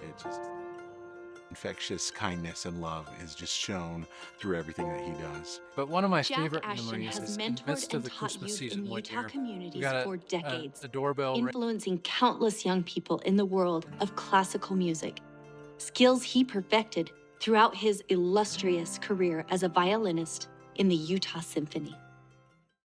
It just infectious kindness and love is just shown through everything that he does. But one of my Jack favorite Ashton memories has is in the midst mentored of and the taught Christmas youth season in one Utah year. We communities got for decades, a doorbell ring. influencing countless young people in the world of classical music. Skills he perfected throughout his illustrious career as a violinist in the Utah Symphony.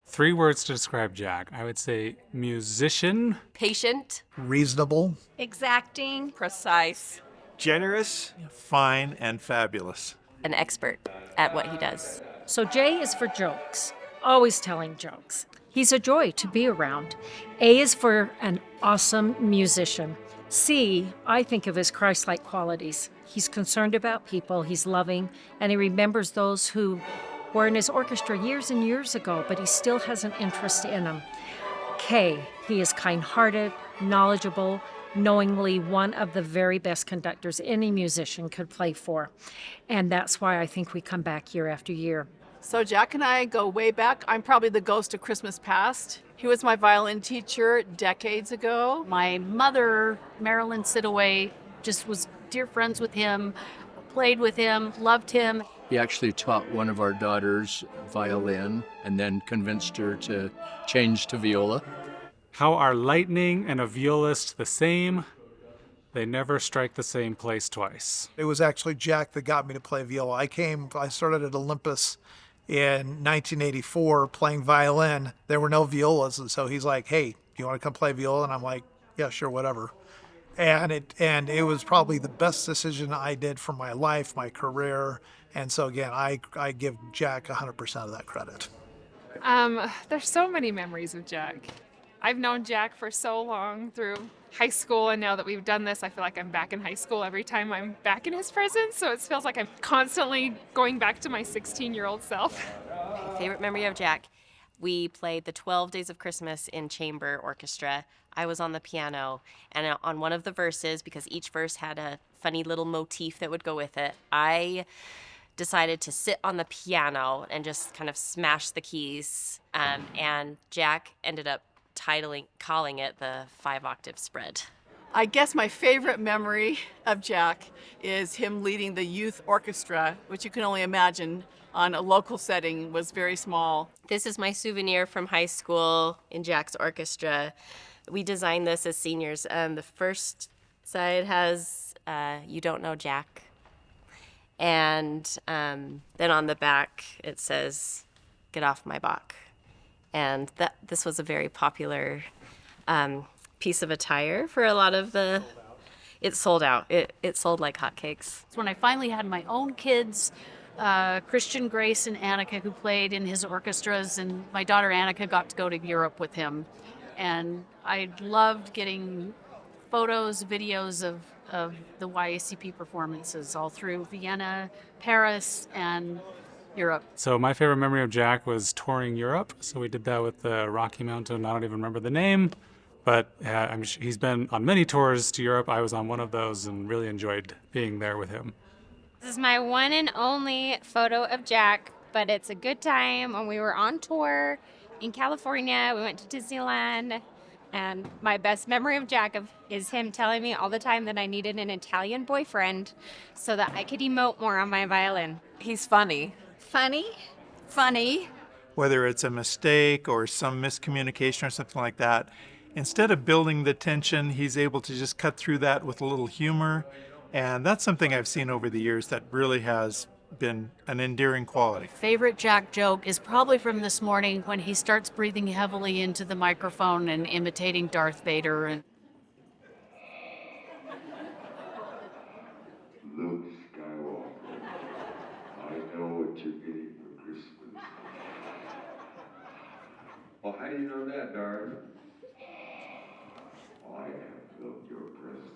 3 words to describe Jack. I would say musician, Patient, Reasonable, exacting, precise, generous, fine, and fabulous. an expert at what he does. So J is for jokes, always telling jokes. He's a joy to be around. A is for an awesome musician. C, I think of as Christ-like qualities. He's concerned about people, he's loving, and he remembers those who were in his orchestra years and years ago, but he still has an interest in them. K, he is kind-hearted, knowledgeable, knowingly one of the very best conductors any musician could play for. And that's why I think we come back year after year. So Jack and I go way back. I'm probably the ghost of Christmas past. He was my violin teacher decades ago. My mother, Marilyn Sidaway, just was dear friends with him, played with him, loved him. He actually taught one of our daughters violin and then convinced her to change to viola. How are lightning and a violist the same? They never strike the same place twice. It was actually Jack that got me to play viola. I started at Olympus in 1984 playing violin. There were no violas, and so he's like, "Hey, you want to come play viola?" And I'm like, "Yeah, sure, whatever." And it was probably the best decision I did for my life, my career. And so again, I give Jack 100% of that credit. There's so many memories of Jack. I've known Jack for so long through high school, and now that we've done this, I feel like I'm back in high school every time I'm back in his presence, so it feels like I'm constantly going back to my 16-year-old self. My favorite memory of Jack, we played the 12 Days of Christmas in chamber orchestra. I was on the piano, and on one of the verses, because each verse had a funny little motif that would go with it, I decided to sit on the piano and just kind of smash the keys, and Jack ended up calling it the 5-octave spread. I guess my favorite memory of Jack is him leading the youth orchestra, which you can only imagine on a local setting was very small. This is my souvenir from high school in Jack's orchestra. We designed this as seniors. The first side has "You Don't Know Jack," and then on the back it says "Get Off My Bach." And this was a very popular piece of attire for a lot of the. It sold out. It sold like hotcakes. When I finally had my own kids, Christian, Grace, and Annika, who played in his orchestras, and my daughter Annika got to go to Europe with him. And I loved getting photos, videos of the YACP performances all through Vienna, Paris, and Europe. So my favorite memory of Jack was touring Europe. So we did that with the Rocky Mountain. I don't even remember the name, but he's been on many tours to Europe. I was on one of those and really enjoyed being there with him. This is my one and only photo of Jack, but it's a good time when we were on tour in California. We went to Disneyland, and my best memory of Jack is him telling me all the time that I needed an Italian boyfriend so that I could emote more on my violin. He's funny. Funny? Funny. Whether it's a mistake or some miscommunication or something like that, instead of building the tension, he's able to just cut through that with a little humor. And that's something I've seen over the years that really has been an endearing quality. Favorite Jack joke is probably from this morning when he starts breathing heavily into the microphone and imitating Darth Vader. And Luke Skywalker, I know what you're getting for Christmas. Well, how do you know that, Darth? I have filled your presence.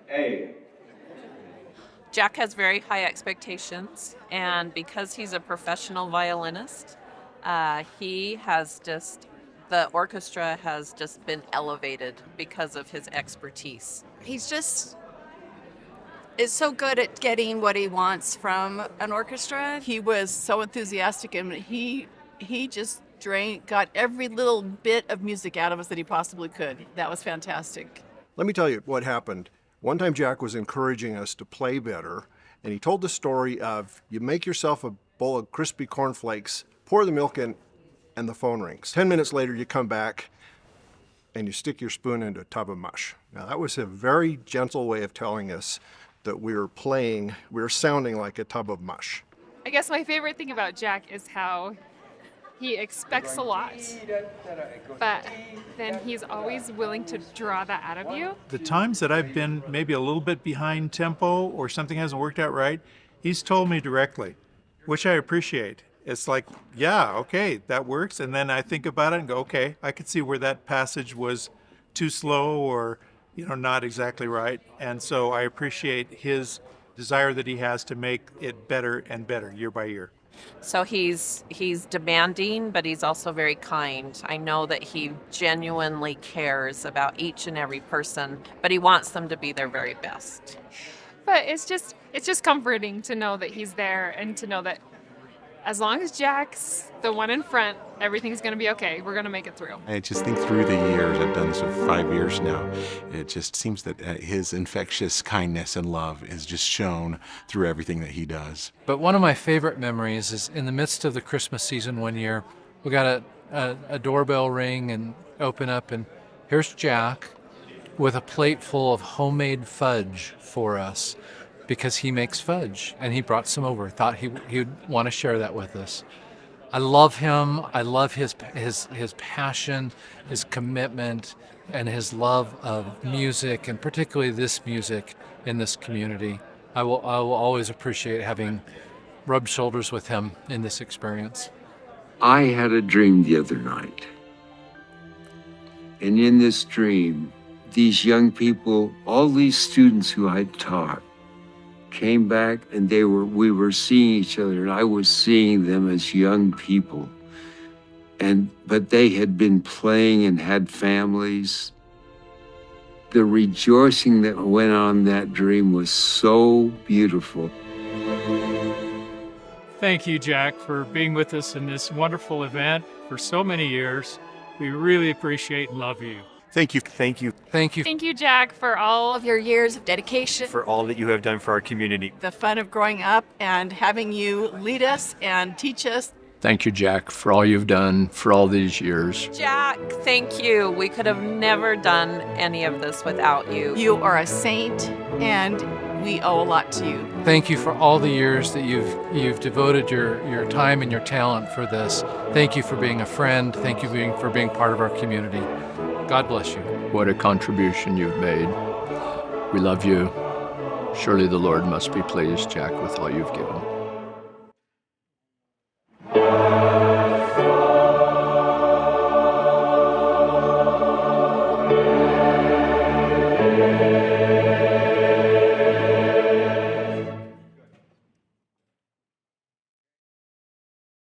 Hey. Jack has very high expectations, and because he's a professional violinist, the orchestra has just been elevated because of his expertise. He's just is so good at getting what he wants from an orchestra. He was so enthusiastic, and he just got every little bit of music out of us that he possibly could. That was fantastic. Let me tell you what happened. One time Jack was encouraging us to play better, and he told the story of you make yourself a bowl of crispy cornflakes, pour the milk in, and the phone rings. 10 minutes later, you come back and you stick your spoon into a tub of mush. Now, that was a very gentle way of telling us that we were sounding like a tub of mush. I guess my favorite thing about Jack is how he expects a lot, but then he's always willing to draw that out of you. The times that I've been maybe a little bit behind tempo or something hasn't worked out right, he's told me directly, which I appreciate. It's like, yeah, okay, that works. And then I think about it and go, okay, I could see where that passage was too slow or, not exactly right. And so I appreciate his desire that he has to make it better and better year by year. So he's demanding, but he's also very kind. I know that he genuinely cares about each and every person, but he wants them to be their very best. But it's just comforting to know that he's there and to know that as long as Jack's the one in front, everything's going to be okay. We're going to make it through. I just think through the years, I've done this for 5 years now, it just seems that his infectious kindness and love is just shown through everything that he does. But one of my favorite memories is in the midst of the Christmas season one year, we got a doorbell ring and open up, and here's Jack with a plate full of homemade fudge for us, because he makes fudge, and he brought some over. Thought he'd want to share that with us. I love him. I love his passion, his commitment, and his love of music, and particularly this music in this community. I will always appreciate having rubbed shoulders with him in this experience. I had a dream the other night. And in this dream, these young people, all these students who I'd taught, came back, and we were seeing each other, and I was seeing them as young people. But they had been playing and had families. The rejoicing that went on in that dream was so beautiful. Thank you, Jack, for being with us in this wonderful event for so many years. We really appreciate and love you. Thank you. Thank you. Thank you. Thank you, Jack, for all of your years of dedication. For all that you have done for our community. The fun of growing up and having you lead us and teach us. Thank you, Jack, for all you've done for all these years. Jack, thank you. We could have never done any of this without you. You are a saint, and we owe a lot to you. Thank you for all the years that you've devoted your time and your talent for this. Thank you for being a friend. Thank you for being part of our community. God bless you. What a contribution you've made. We love you. Surely the Lord must be pleased, Jack, with all you've given.